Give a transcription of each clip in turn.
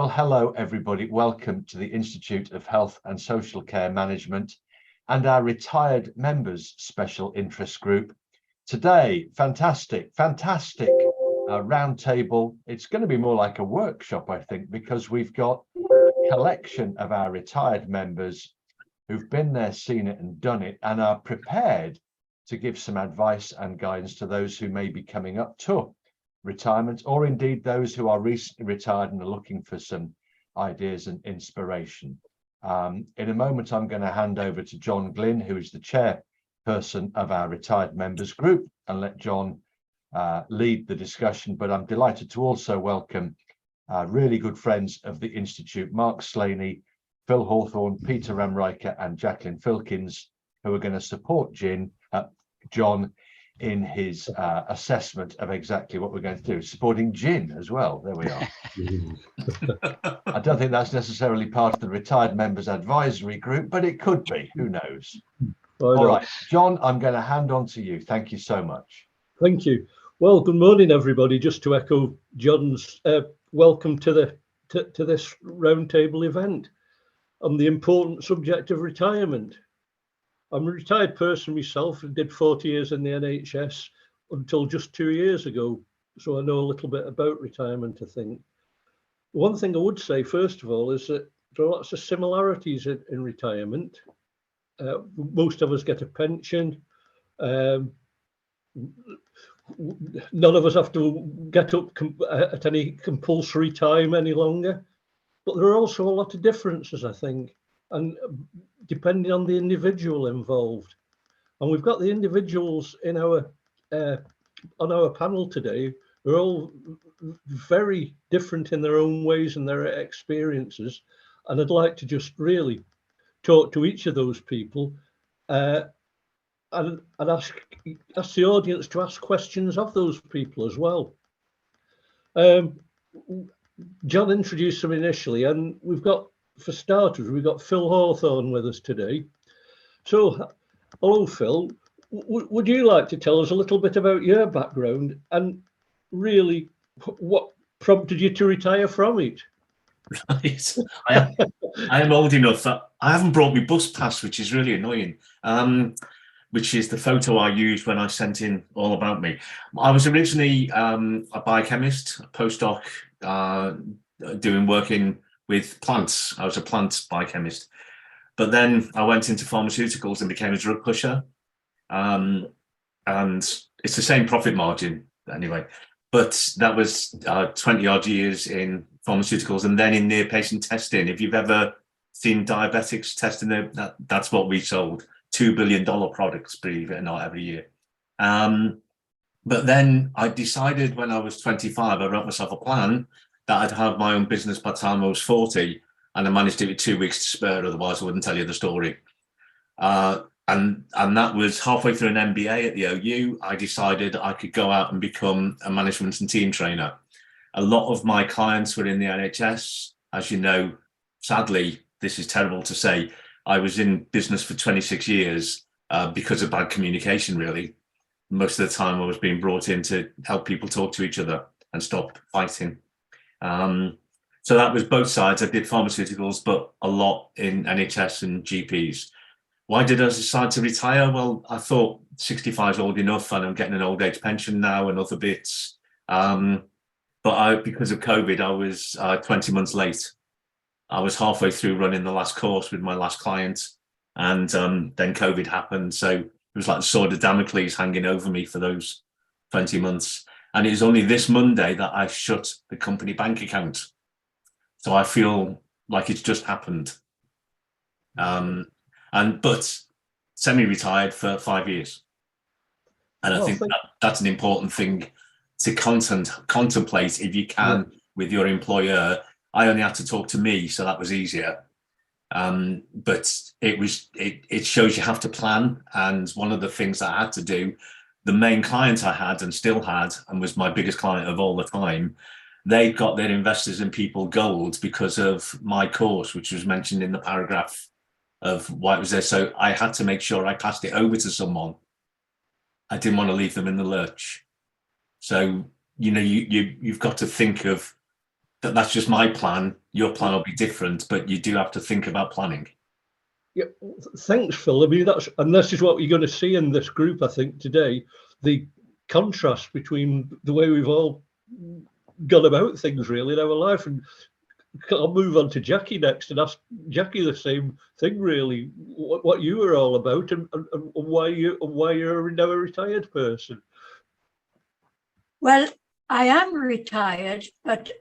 Well, hello, everybody. Welcome to the Institute of Health and Social Care Management and our retired members special interest group. Today, fantastic roundtable. It's going to be more like a workshop, I think, because we've got a collection of our retired members who've been there, seen it and done it, and are prepared to give some advice and guidance to those who may be coming up to retirement, or indeed those who are recently retired and are looking for some ideas and inspiration. In a moment, I'm going to hand over to John Glynn, who is the chairperson of our retired members group, and let John lead the discussion. But I'm delighted to also welcome really good friends of the Institute, Mark Slaney, Phil Hawthorn, Peter Ramrayka and Jacqui Filkins, who are going to support John in his assessment of exactly what we're going to do, supporting Gin as well. There we are. I don't think that's necessarily part of the retired members advisory group, but it could be, who knows. All right, John, I'm going to hand on to you. Thank you so much. Thank you. Well, good morning, everybody. Just to echo John's welcome to this roundtable event on the important subject of retirement. I'm a retired person myself and did 40 years in the NHS until just 2 years ago. So I know a little bit about retirement, I think. One thing I would say, first of all, is that there are lots of similarities in retirement. Most of us get a pension. None of us have to get up at any compulsory time any longer. But there are also a lot of differences, I think, and depending on the individual involved. And we've got the individuals in our on our panel today who are all very different in their own ways and their experiences. And I'd like to just really talk to each of those people and ask the audience to ask questions of those people as well. John introduced them initially, and we've got, for starters, we've got Phil Hawthorn with us today. So, hello, Phil. Would you like to tell us a little bit about your background and really what prompted you to retire from it? Right. I am old enough that I haven't brought my bus pass, which is really annoying, which is the photo I used when I sent in all about me. I was originally a biochemist, a postdoc, working with plants. I was a plant biochemist. But then I went into pharmaceuticals and became a drug pusher. And it's the same profit margin anyway. But that was 20 odd years in pharmaceuticals and then in near patient testing. If you've ever seen diabetics testing, that's what we sold. $2 billion products, believe it or not, every year. But then I decided when I was 25, I wrote myself a plan that I'd have my own business by the time I was 40, and I managed it with 2 weeks to spare, otherwise I wouldn't tell you the story. And that was halfway through an MBA at the OU. I decided I could go out and become a management and team trainer. A lot of my clients were in the NHS. As you know, sadly, this is terrible to say, I was in business for 26 years because of bad communication, really. Most of the time I was being brought in to help people talk to each other and stop fighting. So that was both sides. I did pharmaceuticals, but a lot in NHS and GPs. Why did I decide to retire? Well, I thought 65 is old enough and I'm getting an old age pension now and other bits. But because of COVID, I was 20 months late. I was halfway through running the last course with my last client, and then COVID happened. So it was like the sword of Damocles hanging over me for those 20 months. And it was only this Monday that I shut the company bank account. So I feel like it's just happened. But semi-retired for 5 years. And I think that's an important thing to contemplate if you can with your employer. I only had to talk to me, so that was easier. But it shows you have to plan. And one of the things that I had to do, the main client I had and still had, and was my biggest client of all the time, they got their investors and people gold because of my course, which was mentioned in the paragraph of why it was there. So I had to make sure I passed it over to someone. I didn't want to leave them in the lurch. So, you know, you've got to think of that. That's just my plan. your plan will be different, but you do have to think about planning. Yeah, thanks, Phil. I mean, and this is what you're going to see in this group, I think, today, the contrast between the way we've all gone about things really in our life. And I'll move on to Jacqui next and ask Jacqui the same thing, really, what you were all about and why you're now a retired person. Well, I am retired, but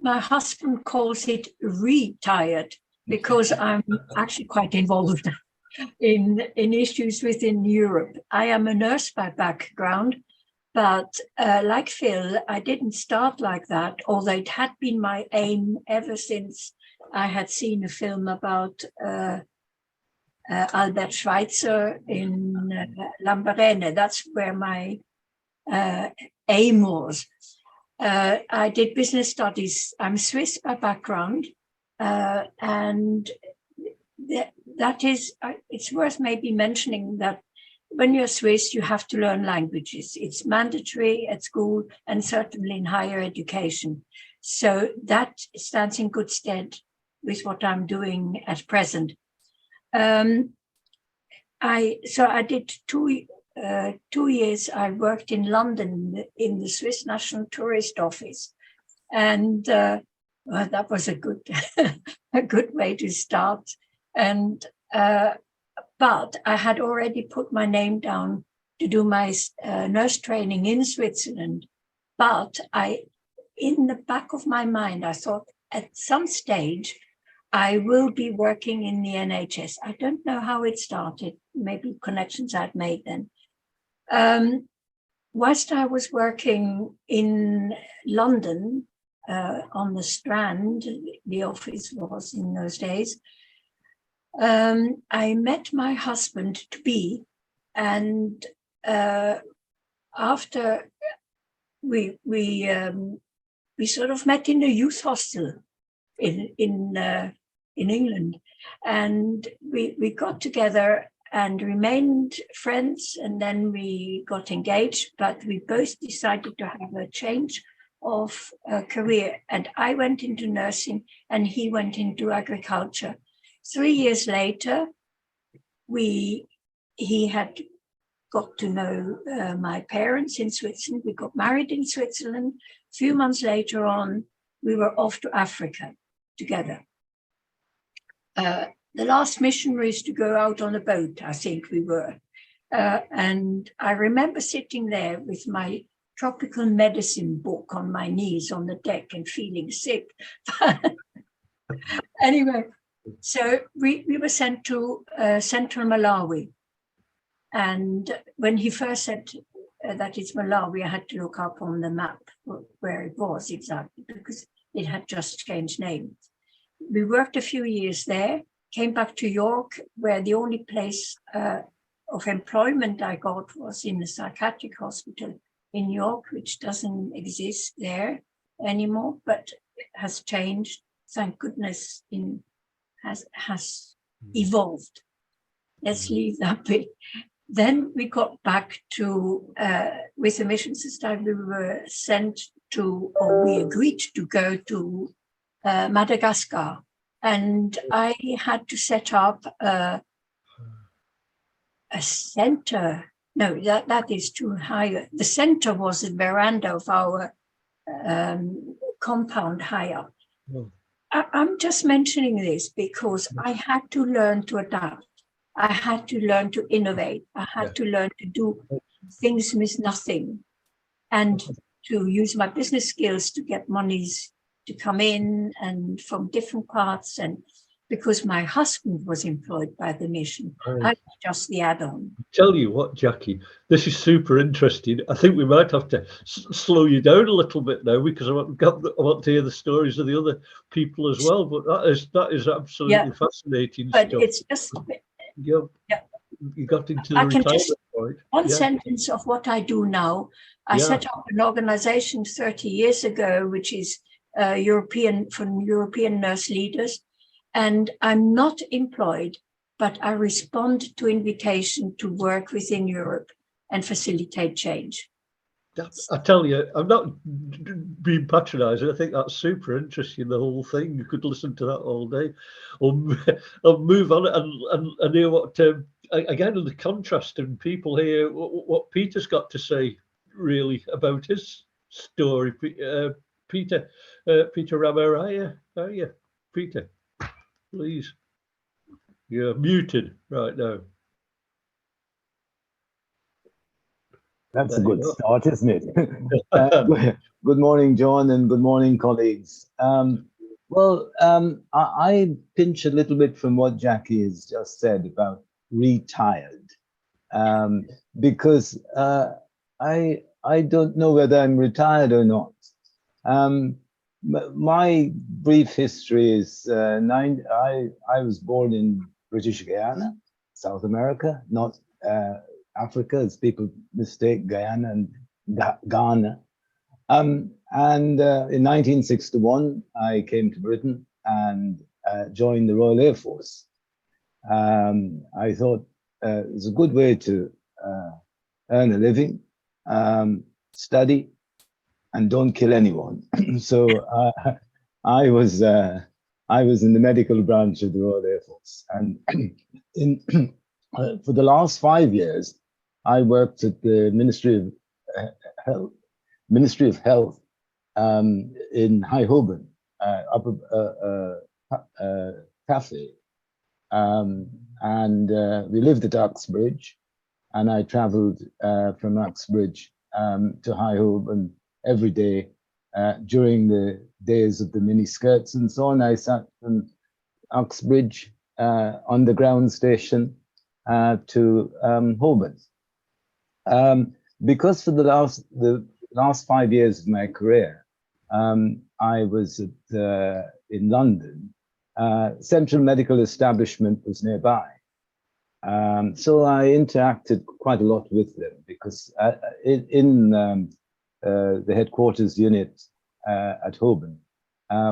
my husband calls it retired because I'm actually quite involved in issues within Europe. I am a nurse by background, but like Phil, I didn't start like that, although it had been my aim ever since I had seen a film about Albert Schweitzer in Lambarene. That's where my aim was. I did business studies. I'm Swiss by background, and that is, it's worth maybe mentioning that when you're Swiss, you have to learn languages. It's mandatory at school and certainly in higher education. So that stands in good stead with what I'm doing at present. I did 2 years. I worked in London in the Swiss National Tourist Office, and well, that was a good a good way to start. And but I had already put my name down to do my nurse training in Switzerland. But in the back of my mind, I thought at some stage I will be working in the NHS. I don't know how it started, maybe connections I'd made then. Whilst I was working in London on the Strand, the office was in those days, I met my husband-to-be, and after we sort of met in a youth hostel in England, and we got together and remained friends, and then we got engaged, but we both decided to have a change of career, and I went into nursing and he went into agriculture. 3 years later, he had got to know my parents in Switzerland. We got married in Switzerland. A few months later on, we were off to Africa together. The last missionaries to go out on a boat, I think we were. And I remember sitting there with my tropical medicine book on my knees on the deck and feeling sick. Anyway, so we were sent to central Malawi. And when he first said that it's Malawi, I had to look up on the map where it was exactly, because it had just changed names. We worked a few years there, came back to York, where the only place of employment I got was in the psychiatric hospital in York, which doesn't exist there anymore, but has changed. Thank goodness, has evolved. Let's leave that bit. Then we got back to, with the Mission Society, we were sent to, or we agreed to go to Madagascar. And I had to set up a center. No, that is too high. The center was the veranda of our compound high up. Oh. I'm just mentioning this because I had to learn to adapt. I had to learn to innovate. I had to learn to do things with nothing and to use my business skills to get monies to come in and from different parts. And because my husband was employed by the mission, I was just the add-on. Tell you what, Jacqui, this is super interesting. I think we might have to slow you down a little bit now because I want to hear the stories of the other people as well. But that is absolutely fascinating but stuff. It's just you got into the retirement point. One sentence of what I do now. I set up an organization 30 years ago, which is European nurse leaders. And I'm not employed, but I respond to invitation to work within Europe and facilitate change. I tell you, I'm not being patronising. I think that's super interesting, the whole thing. You could listen to that all day, or move on and hear what, again, the contrast in people here, what Peter's got to say, really, about his story. Peter Ramrayka, are you? Peter, please. You're muted right now. That's There a you good go. start, isn't it? Good morning, John, and good morning, colleagues. I pinch a little bit from what Jacqui has just said about retired, because I don't know whether I'm retired or not. My brief history is I was born in British Guyana, South America, not Africa, as people mistake Guyana and Ghana. And in 1961, I came to Britain and joined the Royal Air Force. I thought it was a good way to earn a living, study, and don't kill anyone. So I was in the medical branch of the Royal Air Force, and for the last 5 years, I worked at the Ministry of Health in High Holborn, up a cafe, and we lived at Uxbridge, and I travelled from Uxbridge to High Holborn every day during the days of the mini skirts and so on. I sat from Uxbridge underground station to Holborn. Because for the last 5 years of my career, I was in London. Central Medical Establishment was nearby. So I interacted quite a lot with them because in the headquarters unit at Holborn,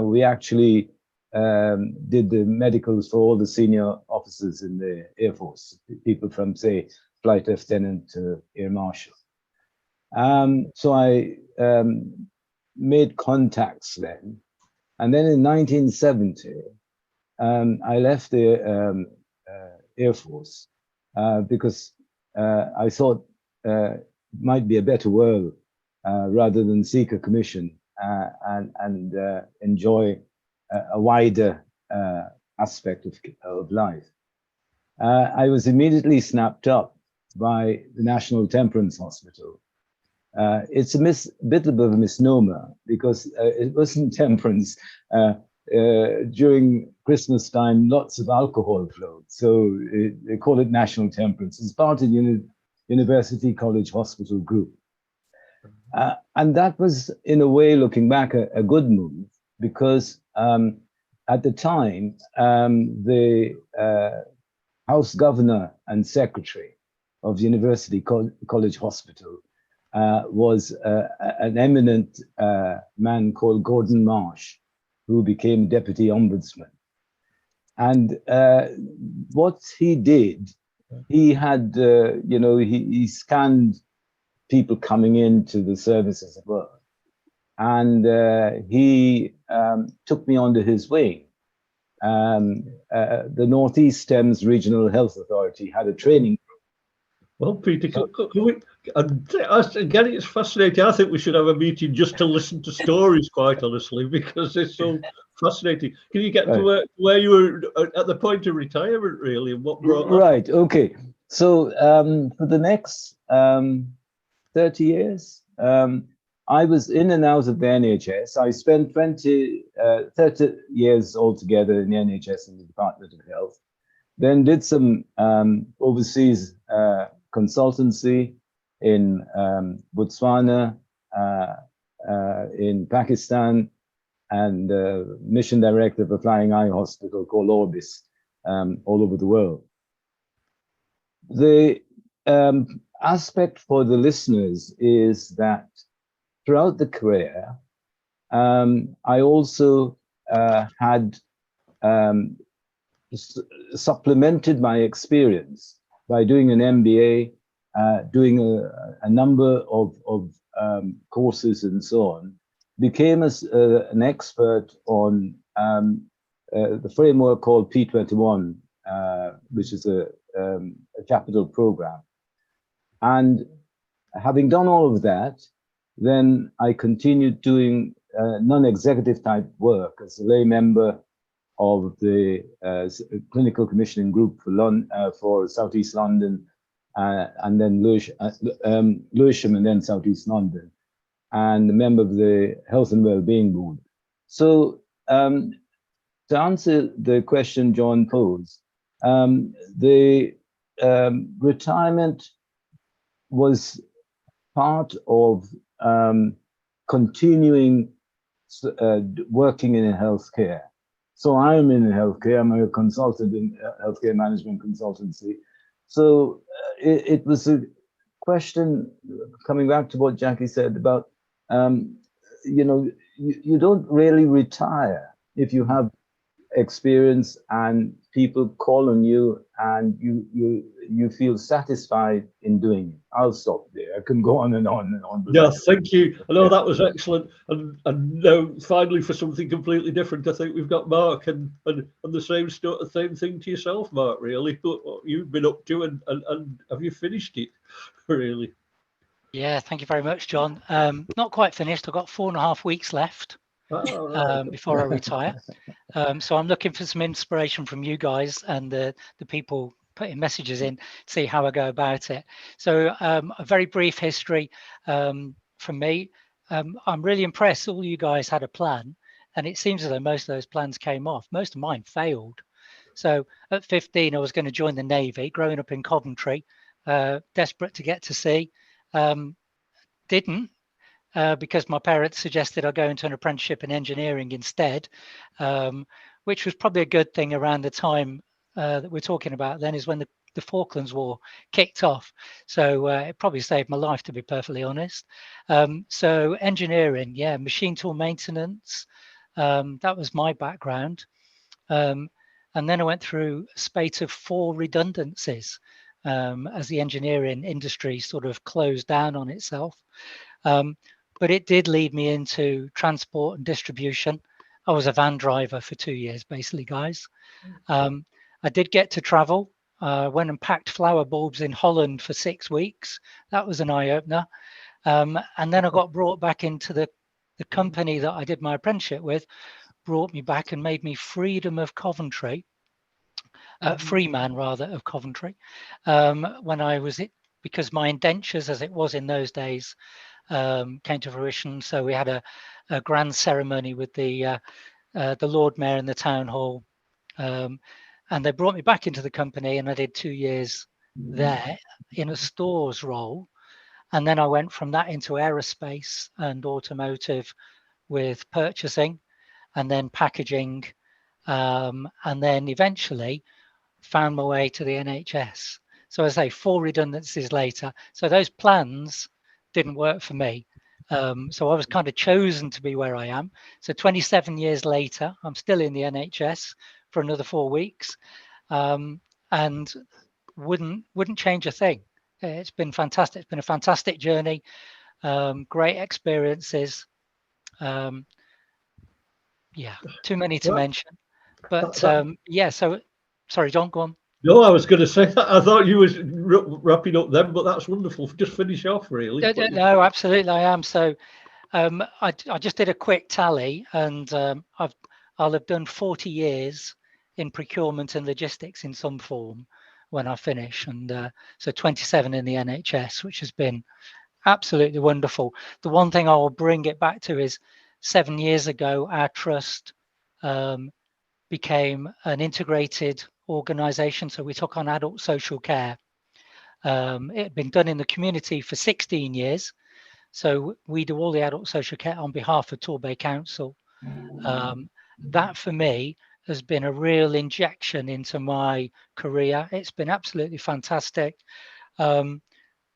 we actually did the medicals for all the senior officers in the Air Force, people from, say, Flight Lieutenant to Air Marshal. So I made contacts then. And then in 1970, I left the Air Force because I thought it might be a better world rather than seek a commission and enjoy a wider aspect of life. I was immediately snapped up by the National Temperance Hospital. It's a bit of a misnomer because it wasn't temperance. During Christmas time, lots of alcohol flowed, so they call it National Temperance. It's part of University College Hospital Group. And that was, in a way, looking back, a good move, because at the time, the House Governor and Secretary of University College Hospital was an eminent man called Gordon Marsh, who became Deputy Ombudsman. And what he did, he had, he scanned people coming into the services of work. And he took me under his wing. The Northeast Thames Regional Health Authority had a training. Well, Peter, again, it's fascinating. I think we should have a meeting just to listen to stories, quite honestly, because it's so fascinating. Can you get to where you were at the point of retirement, really, and what brought that? Right, okay. So for the next 30 years, I was in and out of the NHS. I spent 30 years altogether in the NHS in the Department of Health, then did some overseas consultancy in Botswana, in Pakistan, and mission director of a flying eye hospital called Orbis, all over the world. The aspect for the listeners is that throughout the career, I also had supplemented my experience by doing an MBA, doing a number of courses and so on, became an expert on the framework called P21, which is a capital program. And having done all of that, then I continued doing non-executive type work as a lay member of the clinical commissioning group for Southeast London, and then Lewisham, and then Southeast London, and a member of the Health and Wellbeing Board. So to answer the question John posed, the retirement was part of continuing working in healthcare. So I am in healthcare. I'm a consultant in healthcare management consultancy. So it was a question, coming back to what Jacqui said about, you know, you don't really retire if you have experience and people call on you and you feel satisfied in doing it. I'll stop there. I can go on and on and on. Yeah, thank you. I know that was excellent. And now finally, for something completely different, I think we've got Mark, and the same thing to yourself, Mark, really. What you've been up to, and have you finished it, really? Yeah, thank you very much, John. Not quite finished. I've got 4.5 weeks left before I retire. So I'm looking for some inspiration from you guys and the people putting messages in, see how I go about it. So a very brief history from me. I'm really impressed all you guys had a plan, and it seems as though most of those plans came off. Most of mine failed. So at 15, I was going to join the Navy, growing up in Coventry, desperate to get to sea. Didn't. Because my parents suggested I go into an apprenticeship in engineering instead, which was probably a good thing around the time that we're talking about then, is when the Falklands War kicked off. So it probably saved my life, to be perfectly honest. So engineering, yeah, machine tool maintenance, that was my background. And then I went through a spate of 4 redundancies as the engineering industry sort of closed down on itself. But it did lead me into transport and distribution. I was a van driver for 2 years, basically, guys. I did get to travel. Went and packed flower bulbs in Holland for 6 weeks. That was an eye-opener. And then I got brought back into the company that I did my apprenticeship with, brought me back and made me Freedom of Coventry, Freeman rather of Coventry, when I was it, because my indentures, as it was in those days, came to fruition. So we had a grand ceremony with the Lord Mayor in the town hall, and they brought me back into the company, and I did 2 years there in a stores role, and then I went from that into aerospace and automotive with purchasing, and then packaging, and then eventually found my way to the NHS. So as I say, 4 redundancies later. So those plans didn't work for me. So I was kind of chosen to be where I am. So 27 years later, I'm still in the NHS for another 4 weeks, and wouldn't change a thing. It's been fantastic. It's been a fantastic journey, great experiences. Yeah, too many to mention. But yeah, so sorry, John, go on. No, I was going to say that. I thought you was wrapping up then, but that's wonderful. Just finish off, really. No, absolutely, I am. So I just did a quick tally, and I'll have done 40 years in procurement and logistics in some form when I finish, and so 27 in the NHS, which has been absolutely wonderful. The one thing I will bring it back to is 7 years ago, our trust became an integrated organisation. So we took on adult social care. It had been done in the community for 16 years. So we do all the adult social care on behalf of Torbay Council. That for me has been a real injection into my career. It's been absolutely fantastic. Certainly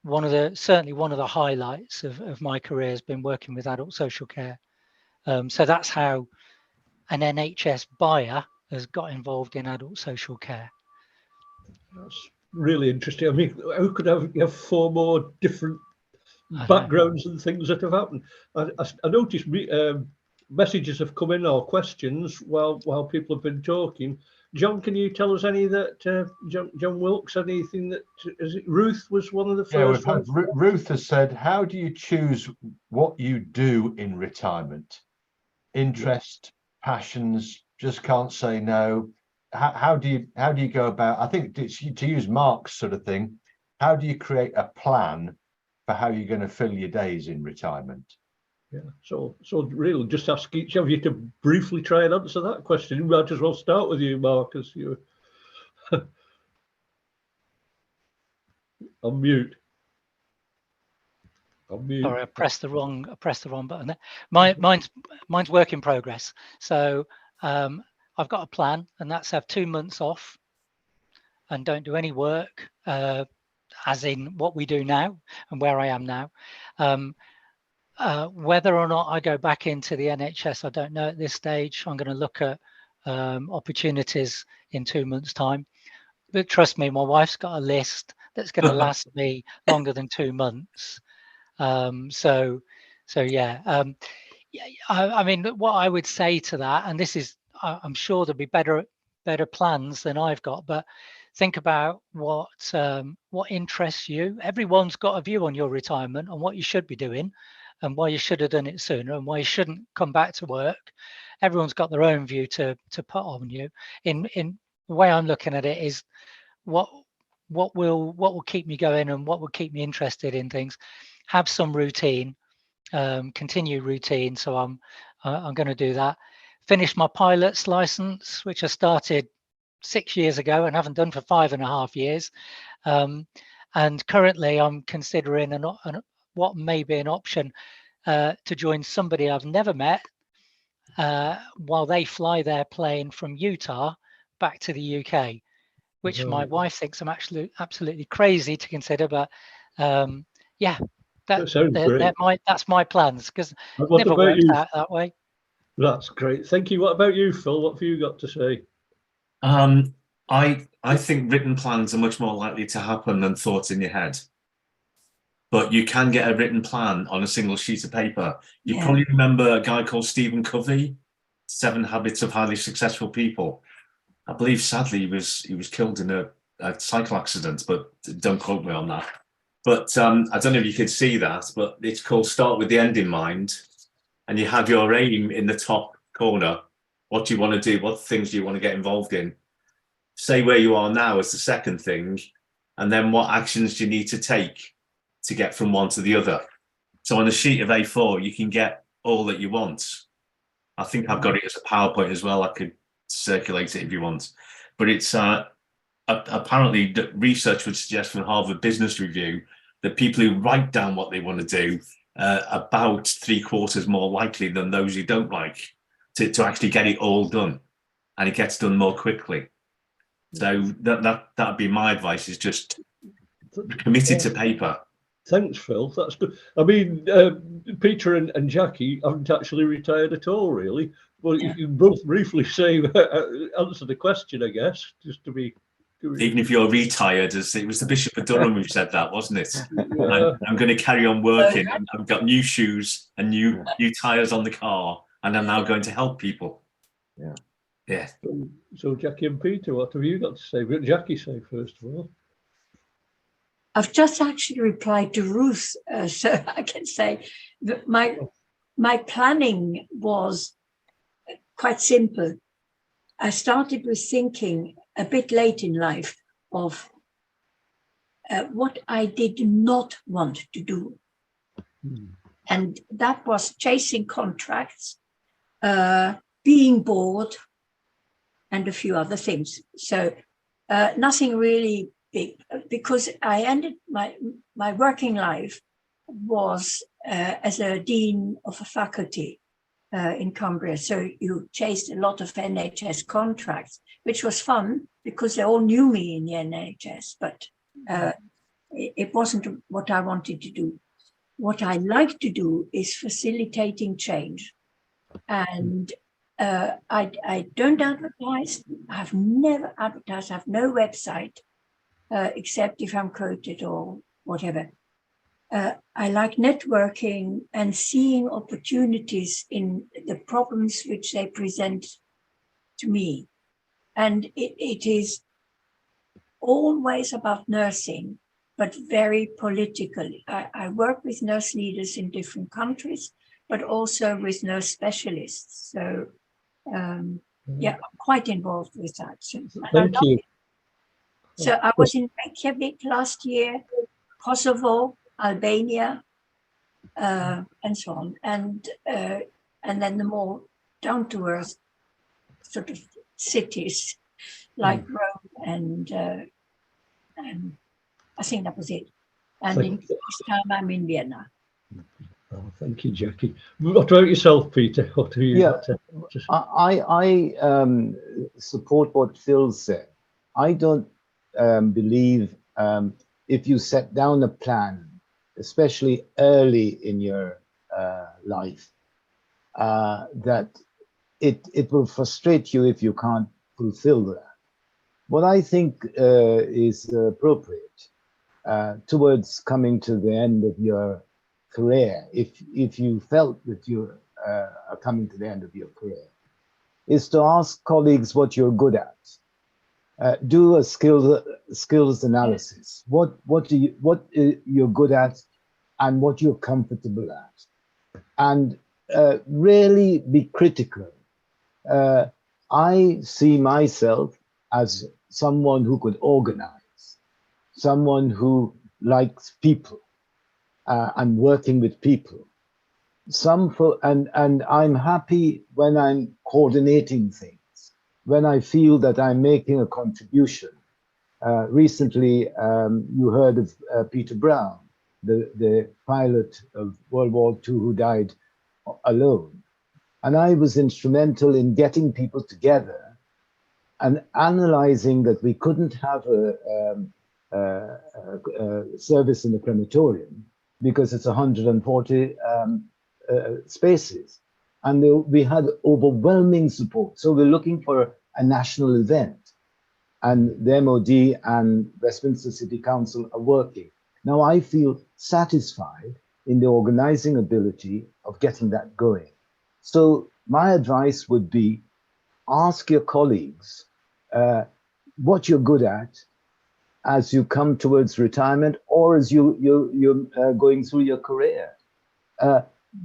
one of the highlights of my career has been working with adult social care. So that's how an NHS buyer has got involved in adult social care. That's really interesting. I mean, how could you have 4 more different backgrounds and things that have happened. I noticed messages have come in, or questions while people have been talking. John, can you tell us any that John Wilkes, anything that is it Ruth was one of the first ones? Ruth has said, how do you choose what you do in retirement? Interest, passions, just can't say no. How do you go about, I think to use Mark's sort of thing, how do you create a plan for how you're going to fill your days in retirement? Yeah, so really just ask each of you to briefly try and answer that question. We might as well start with you, Mark, as you on mute. Sorry, I pressed the wrong button there. Mine's work in progress. So I've got a plan, and that's have 2 months off and don't do any work, as in what we do now and where I am now. Whether or not I go back into the NHS, I don't know at this stage. I'm going to look at opportunities in 2 months' time. But trust me, my wife's got a list that's going to last me longer than 2 months. So yeah. I mean, what I would say to that, and this is, I'm sure there'll be better plans than I've got, but think about what interests you. Everyone's got a view on your retirement and what you should be doing, and why you should have done it sooner, and why you shouldn't come back to work. Everyone's got their own view to put on you. In the way I'm looking at it is what will keep me going and what will keep me interested in things. Have some routine, continue routine. So I'm going to do that. Finish my pilot's license, which I started 6 years ago and haven't done for 5.5 years. And currently I'm considering what may be an option to join somebody I've never met while they fly their plane from Utah back to the UK, which my wife thinks I'm actually absolutely crazy to consider. But yeah, that's my plans, because it never worked out that way. That's great. Thank you. What about you, Phil? What have you got to say? I think written plans are much more likely to happen than thoughts in your head. But you can get a written plan on a single sheet of paper. You probably remember a guy called Stephen Covey, 7 Habits of Highly Successful People. I believe, sadly, he was killed in a cycle accident, but don't quote me on that. But I don't know if you could see that, but it's called Start with the End in Mind. And you have your aim in the top corner. What do you want to do? What things do you want to get involved in? Say where you are now as the second thing, and then what actions do you need to take to get from one to the other. So on a sheet of A4, you can get all that you want. I think I've got it as a PowerPoint as well. I could circulate it if you want. But it's apparently research would suggest from Harvard Business Review that people who write down what they want to do about 3/4 more likely than those who don't like to actually get it all done, and it gets done more quickly. So that'd be my advice, is just committed to paper. Thanks, Phil. That's good. I mean, Peter and Jacqui haven't actually retired at all, really. Well, you can both briefly say answer the question, I guess, just to be. Even if you're retired, as it was the Bishop of Durham who said that, wasn't it? Yeah. I'm going to carry on working. And I've got new shoes and new tires on the car, and I'm now going to help people. Yeah. So Jacqui and Peter, what have you got to say? What did Jacqui say first of all? I've just actually replied to Ruth, so I can say that my planning was quite simple. I started with thinking a bit late in life of what I did not want to do. And that was chasing contracts, being bored, and a few other things. So nothing really big, because I ended my working life was as a dean of a faculty in Cumbria. So you chased a lot of NHS contracts, which was fun because they all knew me in the NHS, but it wasn't what I wanted to do. What I like to do is facilitating change. And I don't advertise. I've never advertised. I have no website except if I'm quoted or whatever. I like networking and seeing opportunities in the problems which they present to me. And it is always about nursing, but very political. I work with nurse leaders in different countries, but also with nurse specialists. So yeah, I'm quite involved with that. So, Thank you. So I was in Reykjavik last year, Kosovo, Albania, and so on. And then the more down-to-earth sort of cities like Rome and I think that was it. And in this time I'm in Vienna. Oh, thank you, Jacqui. What about yourself, Peter? What have you got to say? I support what Phil said. I don't believe if you set down a plan, especially early in your life, that it will frustrate you if you can't fulfill that. What I think is appropriate towards coming to the end of your career, if you felt that you are coming to the end of your career, is to ask colleagues what you're good at. Do a skills analysis. What you're good at, and what you're comfortable at, and really be critical. I see myself as someone who could organize, someone who likes people and working with people. And I'm happy when I'm coordinating things, when I feel that I'm making a contribution. Recently, you heard of Peter Brown, the pilot of World War II who died alone. And I was instrumental in getting people together and analyzing that we couldn't have a service in the crematorium because it's 140 spaces. And we had overwhelming support. So we're looking for a national event. And the MOD and Westminster City Council are working. Now I feel satisfied in the organizing ability of getting that going. So my advice would be, ask your colleagues what you're good at as you come towards retirement or as you're going through your career.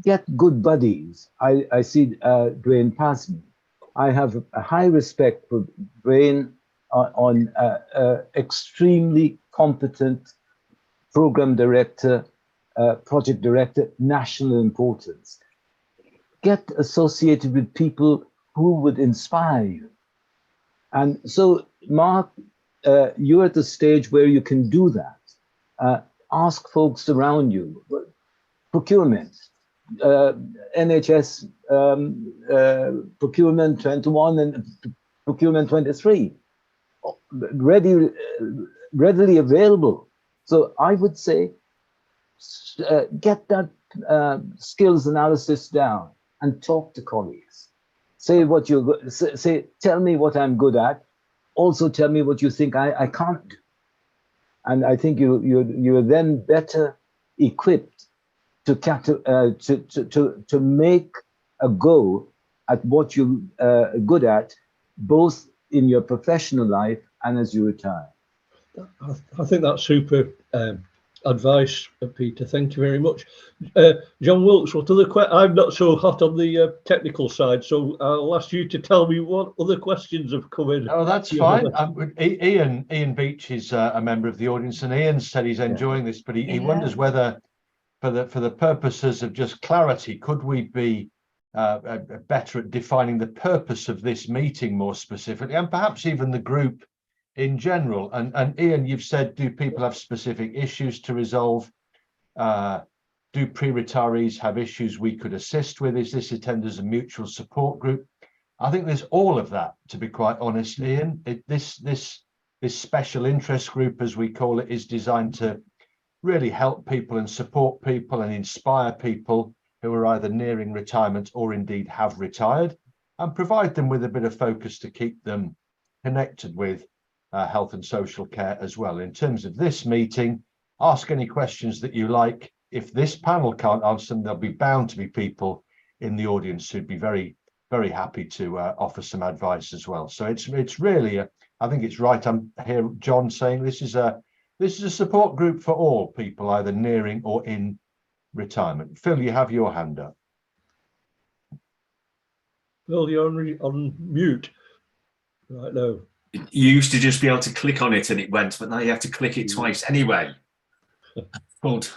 Get good buddies. I see Dwayne pass me. I have a high respect for Dwayne on extremely competent program director, project director, national importance. Get associated with people who would inspire you. And so, Mark, you're at the stage where you can do that. Ask folks around you. Procurement, NHS Procurement 21 and Procurement 23, readily available. So I would say, get that skills analysis down and talk to colleagues. Say what you're say. Tell me what I'm good at. Also, tell me what you think I can't do. And I think you're then better equipped to make a go at what you're good at, both in your professional life and as you retire. I think that's super advice, Peter. Thank you very much. John Wilkes, what other I'm not so hot on the technical side, so I'll ask you to tell me what other questions have come in. Oh, that's fine. Ian Beach is a member of the audience, and Ian said he's enjoying this, but he wonders whether, for the purposes of just clarity, could we be better at defining the purpose of this meeting more specifically, and perhaps even the group in general. And Ian, you've said, do people have specific issues to resolve? Do pre-retirees have issues we could assist with? Is this intended as a mutual support group? I think there's all of that, to be quite honest, Ian. This special interest group, as we call it, is designed to really help people and support people and inspire people who are either nearing retirement or indeed have retired, and provide them with a bit of focus to keep them connected with health and social care as well. In terms of this meeting, ask any questions that you like. If this panel can't answer them, there'll be bound to be people in the audience who'd be very, very happy to offer some advice as well. So it's really, I think it's right. I'm here, John, saying this is a support group for all people either nearing or in retirement. Phil, you have your hand up. Phil, you're on mute right now. You used to just be able to click on it and it went, but now you have to click it twice anyway. Good,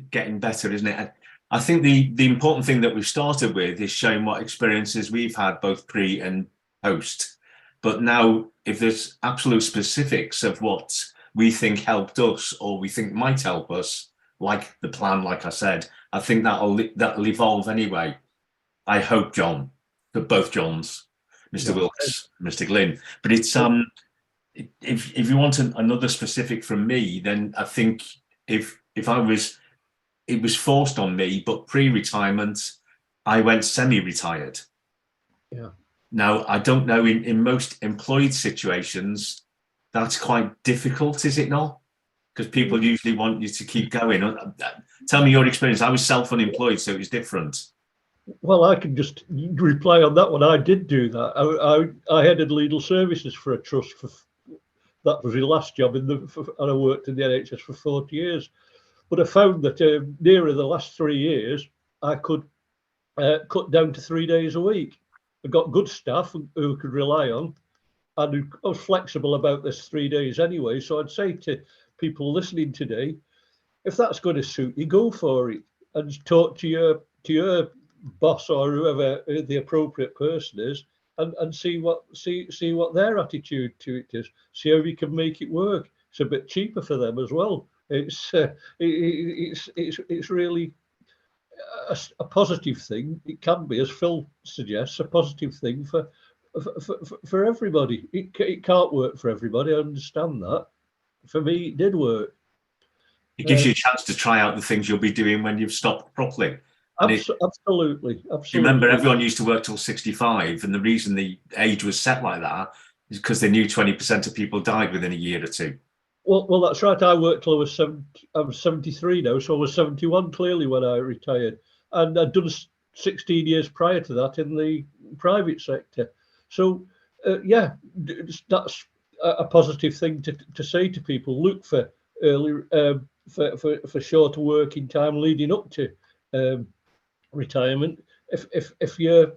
getting better, isn't it? I think the important thing that we've started with is showing what experiences we've had both pre and post. But now, if there's absolute specifics of what we think helped us or we think might help us, like the plan, like I said, I think that'll evolve anyway. I hope, John, for both Johns, Mr. Wilkes, Mr. Glynn. But it's if you want another specific from me, then I think if I was, it was forced on me, but pre-retirement, I went semi-retired. Yeah. Now, I don't know, in most employed situations, that's quite difficult, is it not? Because people usually want you to keep going. Tell me your experience. I was self-unemployed, so it was different. Well, I can just reply on that one. I did do that. I headed legal services for a trust. That was my last job, and I worked in the NHS for 40 years. But I found that nearer the last 3 years, I could cut down to 3 days a week. I got good staff who could rely on, and I was flexible about this 3 days anyway. So I'd say to people listening today, if that's going to suit you, go for it, and talk to your boss or whoever the appropriate person is, and see what their attitude to it is. See how we can make it work. It's a bit cheaper for them as well. It's really a positive thing. It can be, as Phil suggests, a positive thing for everybody. It can't work for everybody. I understand that. For me, it did work. It gives you a chance to try out the things you'll be doing when you've stopped properly. Absolutely. Remember, everyone used to work till 65, and the reason the age was set like that is because they knew 20% of people died within a year or two. Well, that's right. I worked till I was 73 now, so I was 71 clearly when I retired, and I'd done 16 years prior to that in the private sector. So, yeah, that's a positive thing to say to people. Look for early for shorter working time leading up to retirement, if your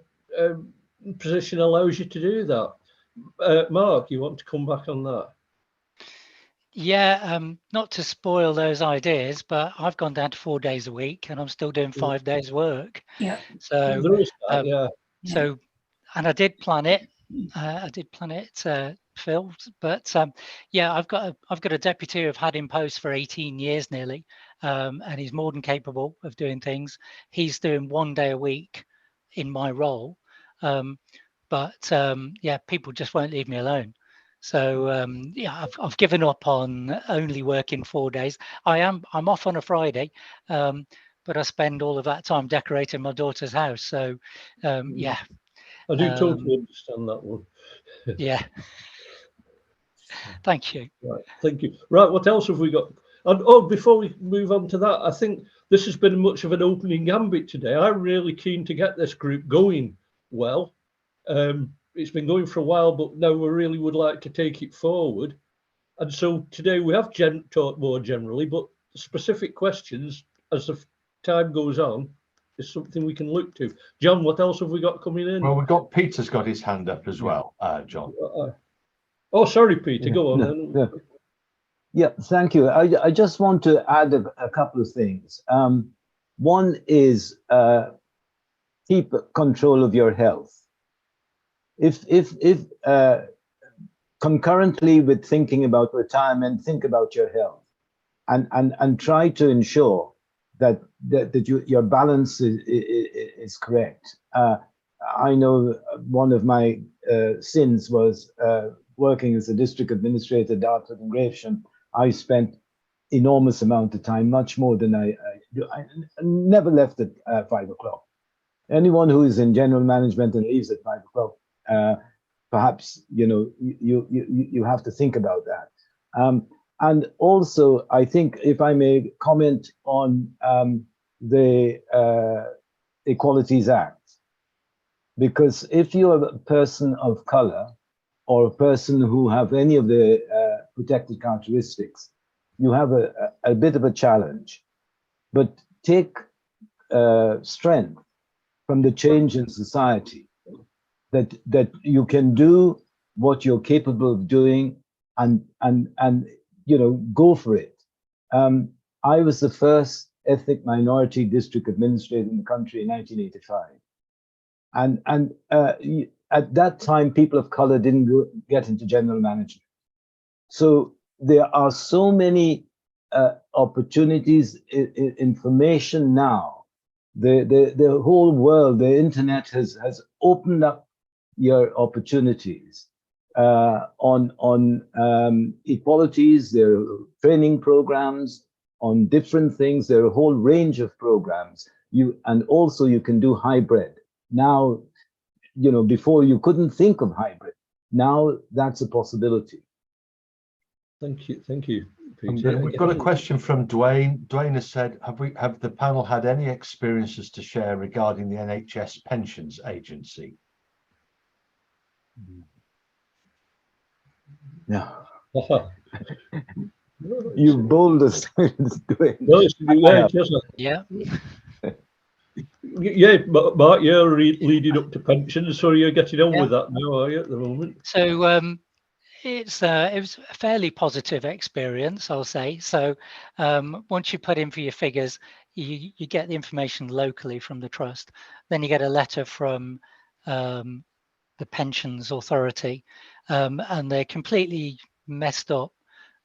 position allows you to do that. Mark, you want to come back on that? Yeah, not to spoil those ideas, but I've gone down to 4 days a week, and I'm still doing 5 days work. Yeah. So there is that, yeah. So, and I did plan it. Phil. But yeah, I've got a deputy who I've had in post for 18 years nearly, and he's more than capable of doing things. He's doing 1 day a week in my role, but yeah, people just won't leave me alone. So yeah, I've given up on only working 4 days. I'm off on a Friday, but I spend all of that time decorating my daughter's house. So yeah. I do totally understand that one. Yeah. Thank you. Right, thank you. Right, what else have we got? And before we move on to that, I think this has been much of an opening gambit today. I'm really keen to get this group going well. It's been going for a while, but now we really would like to take it forward. And so today we have talked more generally, but specific questions as the time goes on is something we can look to. John, what else have we got coming in? Well, we've got Peter's got his hand up as well, John. Oh, sorry, Peter, go on. No. Yeah, thank you. I just want to add a couple of things. One is keep control of your health. If concurrently with thinking about retirement, think about your health, and try to ensure that your balance is correct. I know one of my sins was working as a district administrator at Dartford and Gravesham. I spent enormous amount of time, much more than I never left at 5 o'clock. Anyone who is in general management and leaves at 5 o'clock, perhaps you have to think about that. And also, I think, if I may comment on the Equalities Act, because if you are a person of color or a person who have any of the protected characteristics, you have a bit of a challenge. But take strength from the change in society, that you can do what you're capable of doing, and you know, go for it. I was the first ethnic minority district administrator in the country in 1985, and at that time, people of color didn't get into general management. So there are so many opportunities, information now. The whole world, the internet has opened up your opportunities on equalities. There are training programs on different things. There are a whole range of programs. And also you can do hybrid. Now, you know, before you couldn't think of hybrid. Now that's a possibility. Thank you, Peter. We've got a question from Dwayne. Dwayne has said, have the panel had any experiences to share regarding the NHS Pensions Agency? Yeah. You bold us, Dwayne. No, Yeah. Yeah, Mark, you're leading up to pensions, so you're getting on with that now, are you, at the moment? So it was a fairly positive experience, I'll say. So once you put in for your figures, you get the information locally from the trust. Then you get a letter from the Pensions Authority, and they completely messed up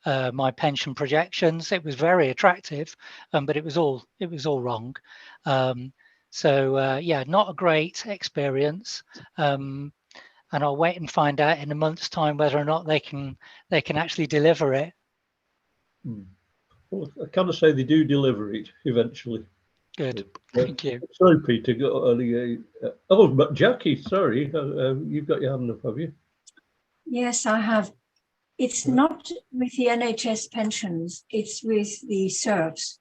my pension projections. It was very attractive, but it was all wrong. So yeah, not a great experience. And I'll wait and find out in a month's time whether or not they can actually deliver it. Well, I kind of say they do deliver it eventually. Good, thank you. Sorry, Peter. Oh, but Jacqui, sorry, you've got your hand up, have you? Yes, I have. It's not with the NHS pensions, it's with the serfs.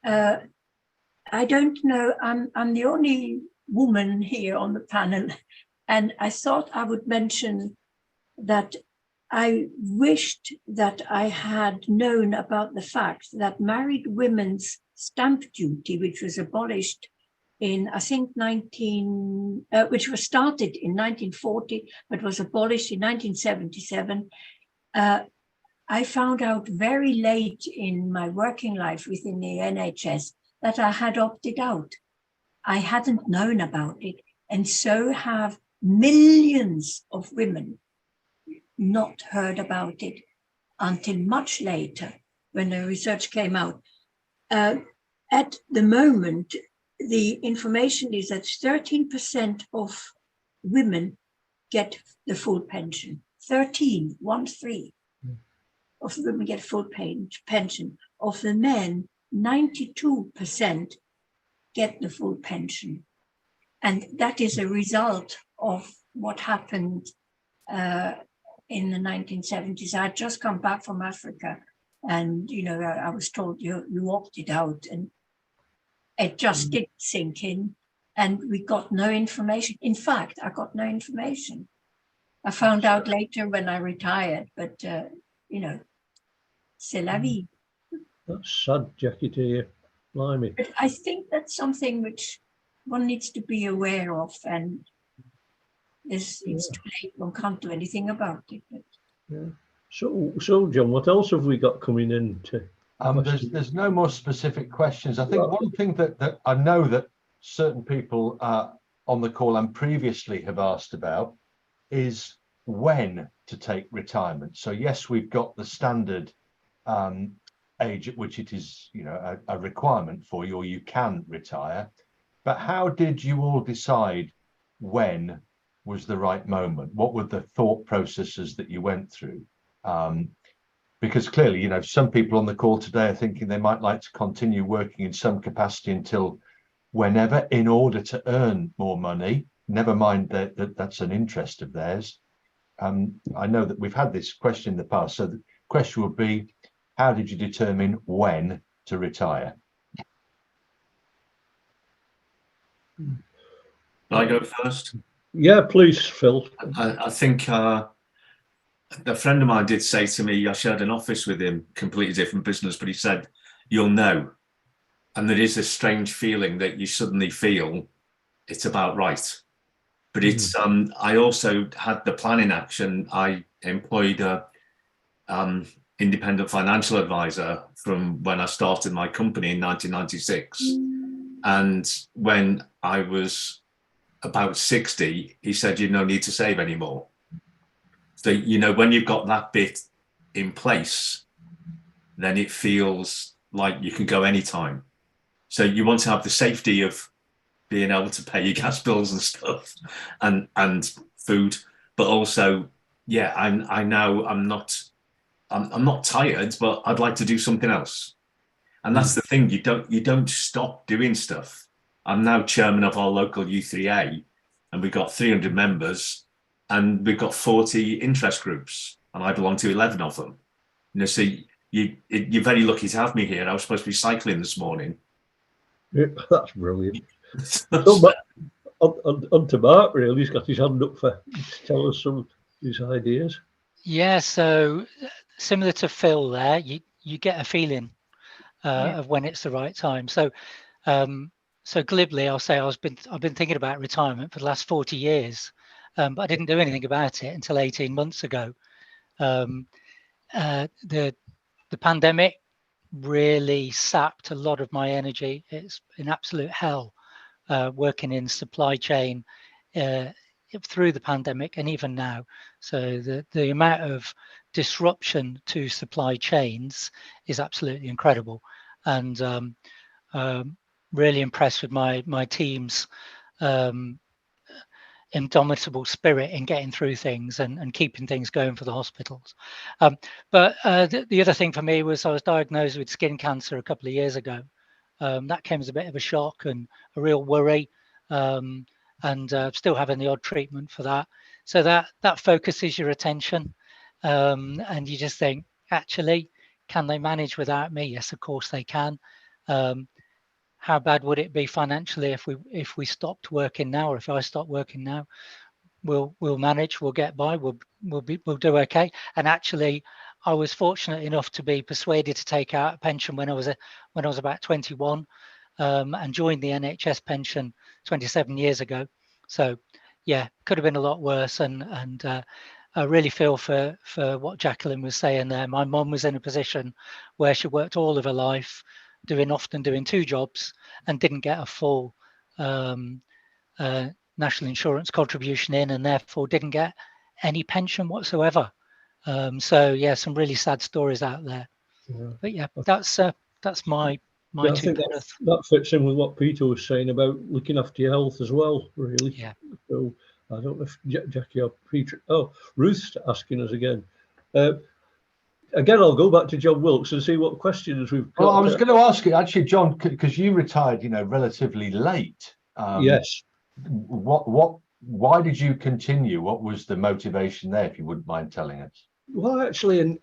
I don't know, I'm the only woman here on the panel, and I thought I would mention that I wished that I had known about the fact that married women's stamp duty, which was abolished in, I think, which was started in 1940, but was abolished in 1977. I found out very late in my working life within the NHS that I had opted out. I hadn't known about it, and so have millions of women not heard about it until much later when the research came out. At the moment, the information is that 13% of women get the full pension. 13 of women get full pension. Of the men, 92% get the full pension. And that is a result of what happened in the 1970s. I had just come back from Africa, and you know, I was told you opted out, and it just didn't sink in, and we got no information. In fact, I got no information. I found out later when I retired, but you know, c'est la vie. That's sad, Jacqui, to hear. Blimey. But I think that's something which one needs to be aware of, and it's too late. One can't do anything about it. But. Yeah. So, John, what else have we got coming in? There's no more specific questions. I think one thing that I know that certain people on the call and previously have asked about is when to take retirement. So yes, we've got the standard age at which it is, you know, a requirement for you, or you can retire. But how did you all decide when was the right moment? What were the thought processes that you went through? Because clearly, you know, some people on the call today are thinking they might like to continue working in some capacity until whenever in order to earn more money, never mind that's an interest of theirs. I know that we've had this question in the past. So question would be, how did you determine when to retire? Can I go first? Yeah, please, Phil. I think a friend of mine did say to me, I shared an office with him, completely different business, but he said, you'll know. And there is a strange feeling that you suddenly feel it's about right. But it's, I also had the plan in action. I employed a independent financial advisor from when I started my company in 1996. And when I was about 60, he said, you no need to save anymore. So, you know, when you've got that bit in place, then it feels like you can go anytime. So you want to have the safety of being able to pay your gas bills and stuff and food, but also, yeah, I'm not tired, but I'd like to do something else. And that's the thing, you don't stop doing stuff. I'm now chairman of our local U3A, and we've got 300 members, and we've got 40 interest groups, and I belong to 11 of them. You know, so you're very lucky to have me here. I was supposed to be cycling this morning. Yeah, that's brilliant. So, on to Mark, really. He's got his hand up to tell us some of his ideas. Yeah, so similar to Phil there, you get a feeling of when it's the right time. So so glibly, I'll say I've been thinking about retirement for the last 40 years, but I didn't do anything about it until 18 months ago. The pandemic really sapped a lot of my energy. It's an absolute hell working in supply chain through the pandemic and even now. So the amount of disruption to supply chains is absolutely incredible, and really impressed with my team's indomitable spirit in getting through things and keeping things going for the hospitals. But the other thing for me was I was diagnosed with skin cancer a couple of years ago. That came as a bit of a shock and a real worry, and still having the odd treatment for that. So that focuses your attention, and you just think, actually, can they manage without me? Yes, of course they can. How bad would it be financially if we stopped working now, or if I stop working now? We'll manage. We'll get by. We'll do okay. And actually, I was fortunate enough to be persuaded to take out a pension when I was about 21, and joined the NHS pension 27 years ago. So yeah, could have been a lot worse. And I really feel for what Jacqueline was saying there. My mum was in a position where she worked all of her life, often doing two jobs, and didn't get a full national insurance contribution in, and therefore didn't get any pension whatsoever. So yeah, some really sad stories out there. Yeah. But yeah, that's my I think that fits in with what Peter was saying about looking after your health as well, really. Yeah. So I don't know if Jacqui or Peter. Oh, Ruth's asking us again. Again, I'll go back to John Wilkes and see what questions we've got. Well, I was going to ask you actually, John, because you retired, relatively late. Yes. Why did you continue? What was the motivation there, if you wouldn't mind telling us? Well, actually,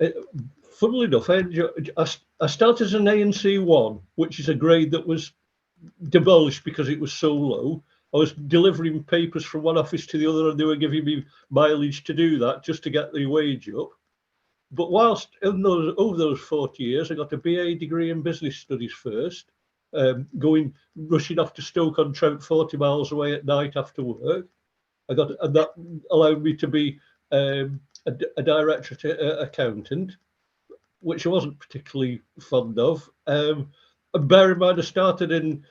funnily enough, I started as an ANC 1, which is a grade that was demolished because it was so low. I was delivering papers from one office to the other, and they were giving me mileage to do that just to get the wage up. But whilst over those 40 years, I got a BA degree in business studies first, rushing off to Stoke-on-Trent 40 miles away at night after work. And that allowed me to be a director accountant, which I wasn't particularly fond of. And bear in mind, I started in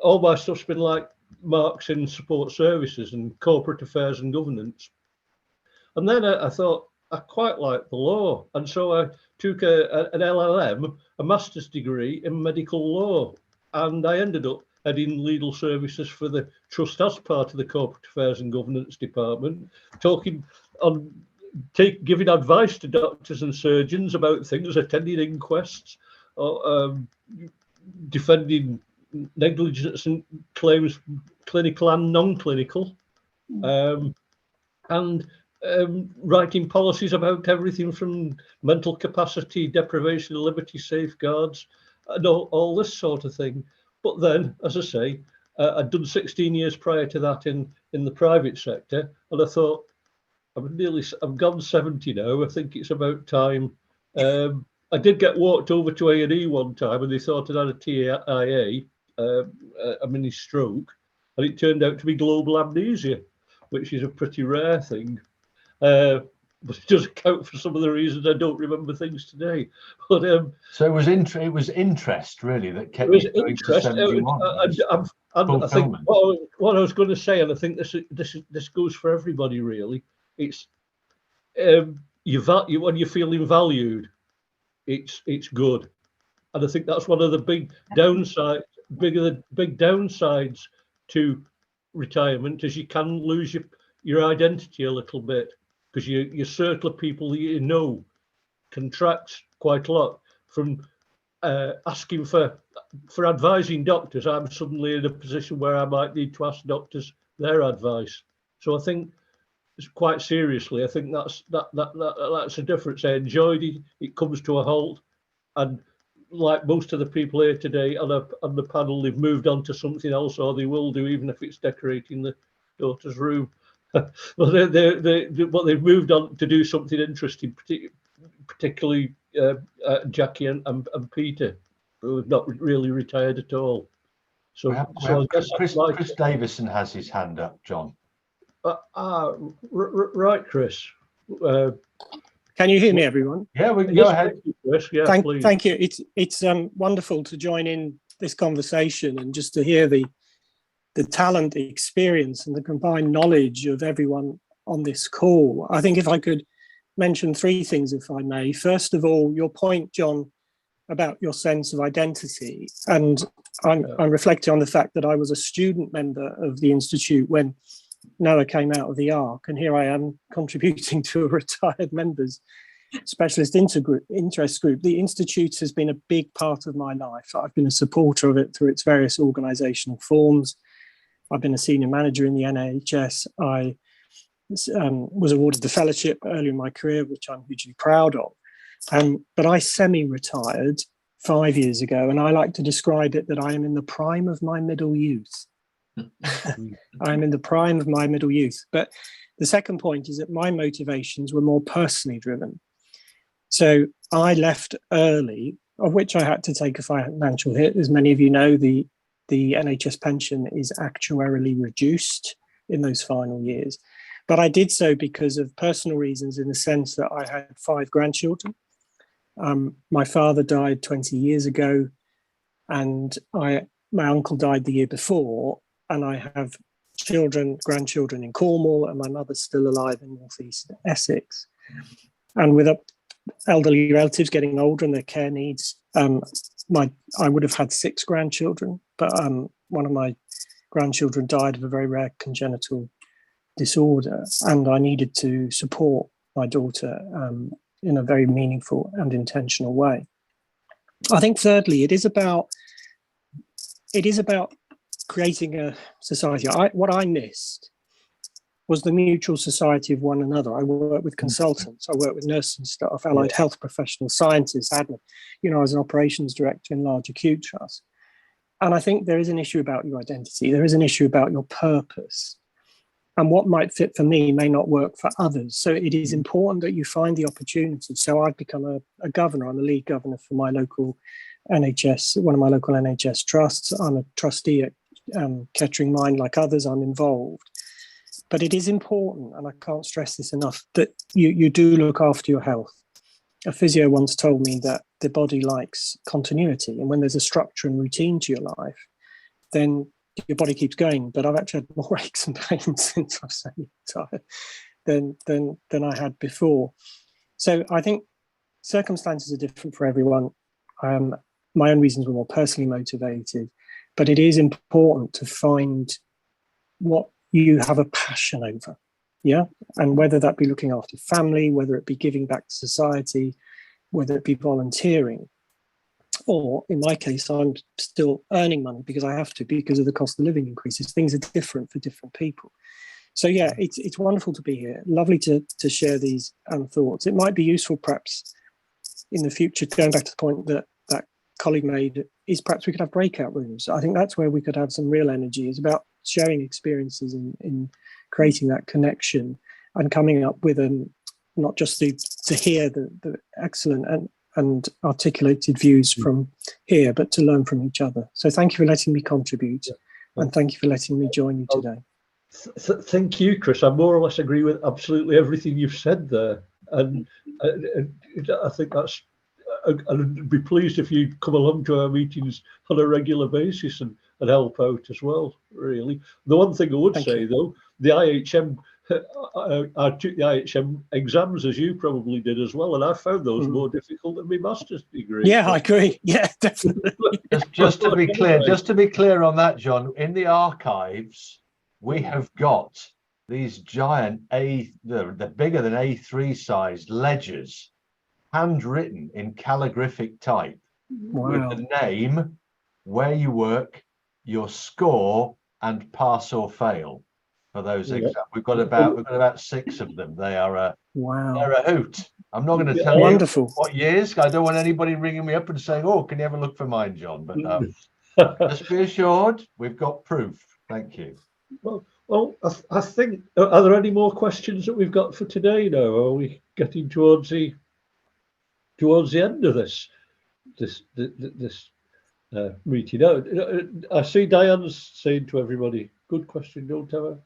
all my stuff's been like marks in support services and corporate affairs and governance. And then I thought, I quite like the law, and so I took an LLM, a master's degree in medical law, and I ended up heading legal services for the trust as part of the corporate affairs and governance department, giving advice to doctors and surgeons about things, attending inquests, or defending negligence and claims, clinical and non-clinical, and writing policies about everything from mental capacity, deprivation of liberty, safeguards, and all this sort of thing. But then, as I say, I'd done 16 years prior to that in the private sector, and I thought, I'm gone 70 now. I think it's about time. I did get walked over to A&E one time, and they thought I'd had a TIA, a mini stroke, and it turned out to be global amnesia, which is a pretty rare thing. But it does account for some of the reasons I don't remember things today. But so it was interest really that kept you going to 71. I think what I was going to say, and I think this goes for everybody really. It's when you're feeling valued, it's good, and I think that's one of the big downsides. Big downsides to retirement is you can lose your identity a little bit, because your circle of people that you know contracts quite a lot from asking for advising doctors. I'm suddenly in a position where I might need to ask doctors their advice. So I think, quite seriously, I think that's a difference. I enjoyed it. It comes to a halt, and like most of the people here today on the panel, they've moved on to something else, or they will do, even if it's decorating the daughter's room. Well, they've moved on to do something interesting, particularly Jacqui and Peter, who have not really retired at all. So, I guess Chris Davison has his hand up, John. Right, Chris. Can you hear me, everyone? Yeah, we can go ahead. Thank you, Chris. Yeah, please. Thank you. It's wonderful to join in this conversation and just to hear the talent, the experience, and the combined knowledge of everyone on this call. I think if I could mention three things, if I may. First of all, your point, John, about your sense of identity, and I'm reflecting on the fact that I was a student member of the Institute when Noah came out of the Ark, and here I am contributing to a retired members specialist interest group. The Institute has been a big part of my life. I've been a supporter of it through its various organisational forms. I've been a senior manager in the NHS. I was awarded the fellowship early in my career, which I'm hugely proud of. But I semi-retired 5 years ago, and I like to describe it that I am in the prime of my middle youth. I'm in the prime of my middle youth. But the second point is that my motivations were more personally driven. So I left early, of which I had to take a financial hit. As many of you know, the NHS pension is actuarially reduced in those final years. But I did so because of personal reasons, in the sense that I had 5 grandchildren. My father died 20 years ago, and my uncle died the year before, and I have grandchildren in Cornwall, and my mother's still alive in northeast Essex. And with elderly relatives getting older and their care needs, I would have had 6 grandchildren, but one of my grandchildren died of a very rare congenital disorder, and I needed to support my daughter in a very meaningful and intentional way. I think thirdly, it is about creating a society. What I missed was the mutual society of one another. I work with consultants, I work with nursing staff, allied health professionals, scientists, admin. I was an operations director in large acute trusts. And I think there is an issue about your identity. There is an issue about your purpose. And what might fit for me may not work for others. So it is important that you find the opportunity. So I've become a governor. I'm a lead governor for my local NHS, one of my local NHS trusts. I'm a trustee at Kettering Mine. Like others, I'm involved. But it is important, and I can't stress this enough, that you do look after your health. A physio once told me that the body likes continuity, and when there's a structure and routine to your life, then your body keeps going. But I've actually had more aches and pains since I've semi-retired than I had before. So I think circumstances are different for everyone. My own reasons were more personally motivated, but it is important to find what you have a passion over, and whether that be looking after family, whether it be giving back to society, whether it be volunteering, or in my case, I'm still earning money because I have to, because of the cost of living increases. Things are different for different people. So yeah, it's wonderful to be here. Lovely to share these thoughts. It might be useful perhaps in the future, going back to the point that that colleague made, is perhaps we could have breakout rooms. I think that's where we could have some real energy. It's about sharing experiences in creating that connection and coming up with not just to hear the excellent and articulated views from here, but to learn from each other. So thank you for letting me contribute, and thank you for letting me join you today. Thank you, Chris. I more or less agree with absolutely everything you've said there, and I think that's. I'd be pleased if you'd come along to our meetings on a regular basis and help out as well. Really, the one thing I would say though, the IHM. I took the IHM exams as you probably did as well, and I found those more difficult than my master's degree. Yeah, I agree. Yeah, definitely. Just to be clear on that, John, in the archives, we have got these giant they're bigger than A3 sized ledgers, handwritten in calligraphic type, with the name, where you work, your score, and pass or fail. For those exams, we've got about 6 of them. They are they're a hoot. I'm not going to tell you what years. I don't want anybody ringing me up and saying, "Oh, can you have a look for mine, John?" But just be assured, we've got proof. Thank you. Well, I think. Are there any more questions that we've got for today? Now, are we getting towards the end of this meeting? I see Diane's saying to everybody, "Good question, don't have a."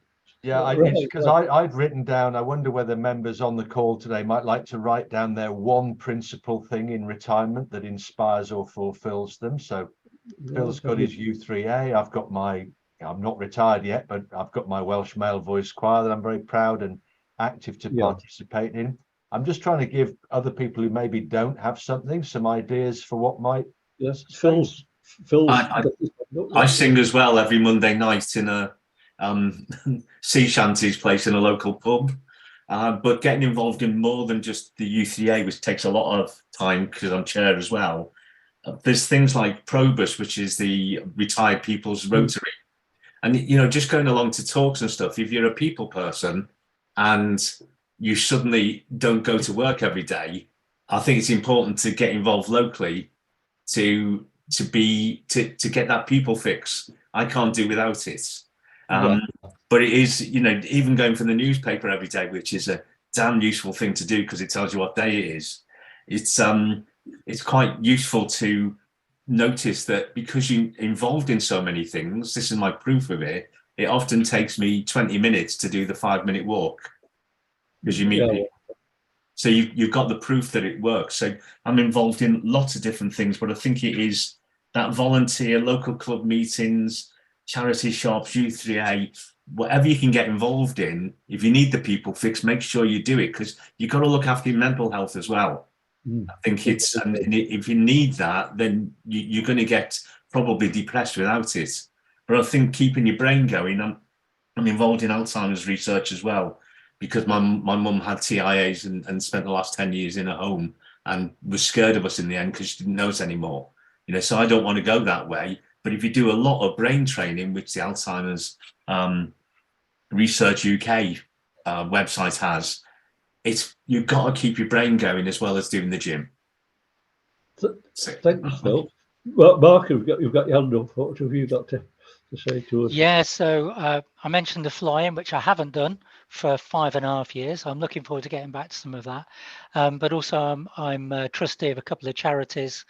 Yeah, because I'd written down, I wonder whether members on the call today might like to write down their one principal thing in retirement that inspires or fulfills them. So Phil's got his U3A. I'm not retired yet, but I've got my Welsh Male Voice Choir that I'm very proud and active to participate in. I'm just trying to give other people who maybe don't have something, some ideas for what might. Yes, I sing as well every Monday night in a sea shanties place in a local pub, but getting involved in more than just the U3A, which takes a lot of time because I'm chair as well. There's things like Probus, which is the Retired People's Rotary, and just going along to talks and stuff. If you're a people person and you suddenly don't go to work every day, I think it's important to get involved locally to get that people fix. I can't do without it. But it is, even going from the newspaper every day, which is a damn useful thing to do because it tells you what day it is. It's quite useful to notice that because you're involved in so many things. This is my proof of it. It often takes me 20 minutes to do the 5-minute walk because you meet people. So you've got the proof that it works. So I'm involved in lots of different things, but I think it is that volunteer, local club meetings, charity shops, U3A, whatever you can get involved in. If you need the people fix, make sure you do it because you've got to look after your mental health as well. I think and if you need that, then you're going to get probably depressed without it. But I think keeping your brain going, I'm involved in Alzheimer's research as well because my mum had TIAs and spent the last 10 years in a home and was scared of us in the end because she didn't know us anymore. So I don't want to go that way. But if you do a lot of brain training, which the Alzheimer's Research UK website has, you've got to keep your brain going as well as doing the gym. Thanks, Phil. Well, Mark, you've got your hand up. What have you got to say to us? Yeah, so I mentioned the flying, which I haven't done for 5.5 years. I'm looking forward to getting back to some of that. But also I'm a trustee of a couple of charities.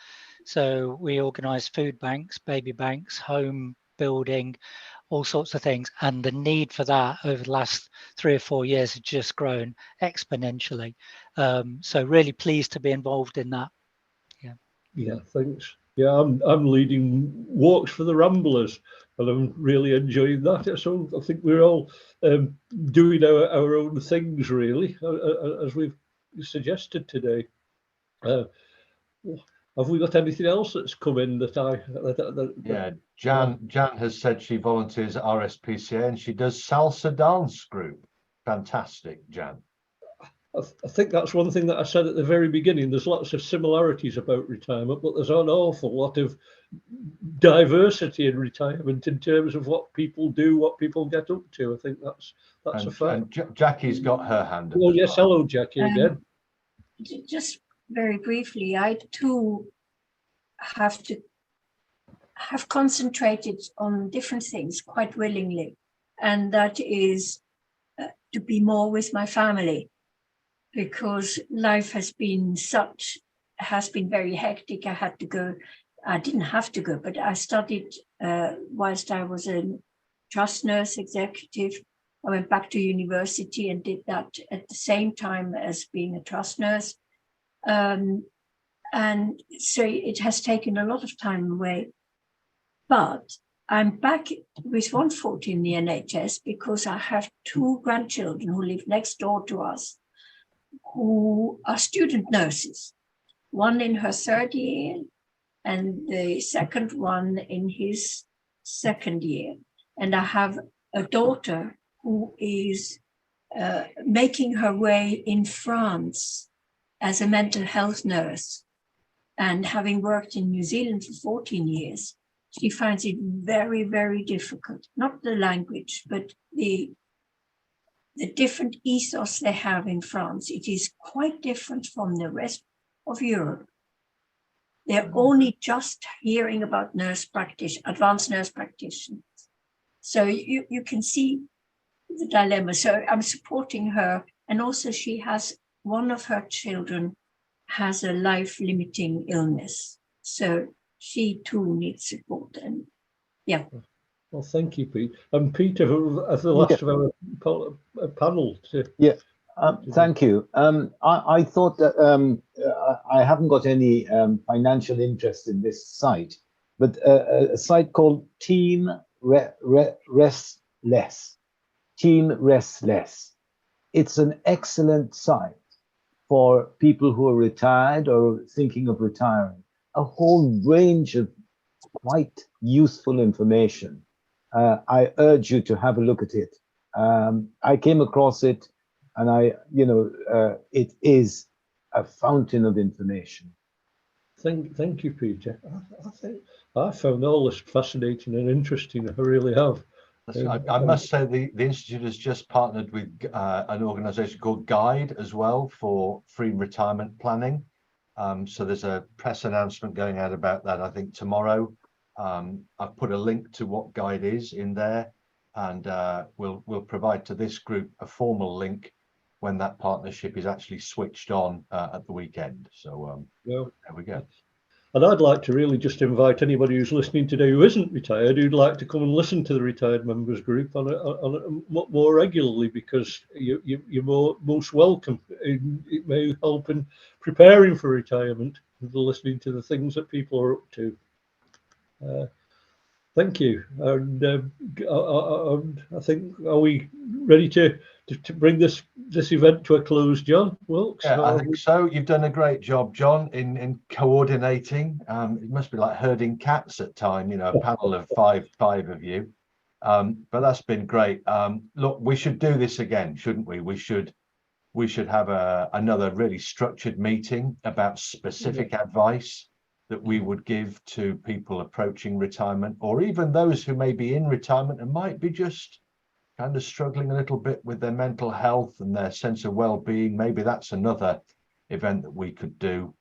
So we organise food banks, baby banks, home building, all sorts of things. And the need for that over the last 3 or 4 years has just grown exponentially. So really pleased to be involved in that. Yeah, thanks. Yeah, I'm leading walks for the Ramblers and I'm really enjoying that. So I think we're all doing our own things really, as we've suggested today. Have we got anything else that's come in Yeah, Jan has said she volunteers at RSPCA and she does salsa dance group. Fantastic, Jan. I think that's one thing that I said at the very beginning. There's lots of similarities about retirement, but there's an awful lot of diversity in retirement in terms of what people do, what people get up to. I think that's a fact. And Jacqui's got her hand up. Oh yes, hello Jacqui again. Just very briefly, I too have concentrated on different things quite willingly, and that is to be more with my family, because life has been very hectic. I didn't have to go, but I studied whilst I was a trust nurse executive. I went back to university and did that at the same time as being a trust nurse. And so it has taken a lot of time away. But I'm back with one foot in the NHS because I have two grandchildren who live next door to us, who are student nurses, one in her third year and the second one in his second year. And I have a daughter who is making her way in France as a mental health nurse. And having worked in New Zealand for 14 years, she finds it very, very difficult. Not the language, but the different ethos they have in France. It is quite different from the rest of Europe. They're only just hearing about advanced nurse practitioners. So you can see the dilemma. So I'm supporting her. And also one of her children has a life-limiting illness. So she too needs support. And yeah. Well, thank you, Pete. And Peter, as the last of our panel. Thank you. I thought that I haven't got any financial interest in this site, but a site called Team Restless. Team Restless. It's an excellent site for people who are retired or thinking of retiring. A whole range of quite useful information. I urge you to have a look at it. I came across it, and it is a fountain of information. Thank you, Peter. I found all this fascinating and interesting. I really have. I must say the Institute has just partnered with an organisation called Guide as well for free retirement planning. So there's a press announcement going out about that, I think, tomorrow. I've put a link to what Guide is in there, and we'll provide to this group a formal link when that partnership is actually switched on at the weekend. So there we go. And I'd like to really just invite anybody who's listening today who isn't retired, who'd like to come and listen to the Retired Members Group on a more regularly, because you're most welcome. It may help in preparing for retirement, listening to the things that people are up to. Thank you. And I think, are we ready to bring this event to a close, John Wilkes? Yeah, I think so. You've done a great job, John, in coordinating. It must be like herding cats at time, a panel of five of you. But that's been great. Look, we should do this again, shouldn't we? We should have another really structured meeting about specific advice that we would give to people approaching retirement, or even those who may be in retirement and might be just kind of struggling a little bit with their mental health and their sense of well-being. Maybe that's another event that we could do.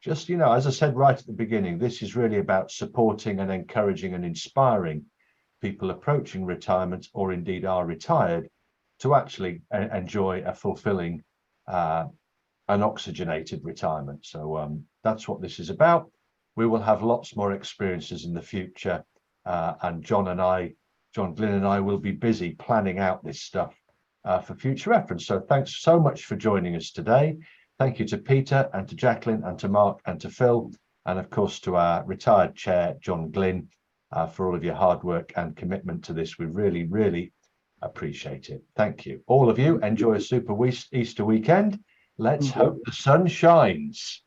Just, as I said right at the beginning, this is really about supporting and encouraging and inspiring people approaching retirement, or indeed are retired, to actually enjoy a fulfilling an oxygenated retirement. So that's what this is about. We will have lots more experiences in the future, and John Glynn and I will be busy planning out this stuff for future reference. So thanks so much for joining us today. Thank you to Peter and to Jacqueline and to Mark and to Phil, and of course to our retired chair, John Glynn, for all of your hard work and commitment to this. We really, really appreciate it. Thank you. All of you, enjoy a super Easter weekend. Let's hope the sun shines.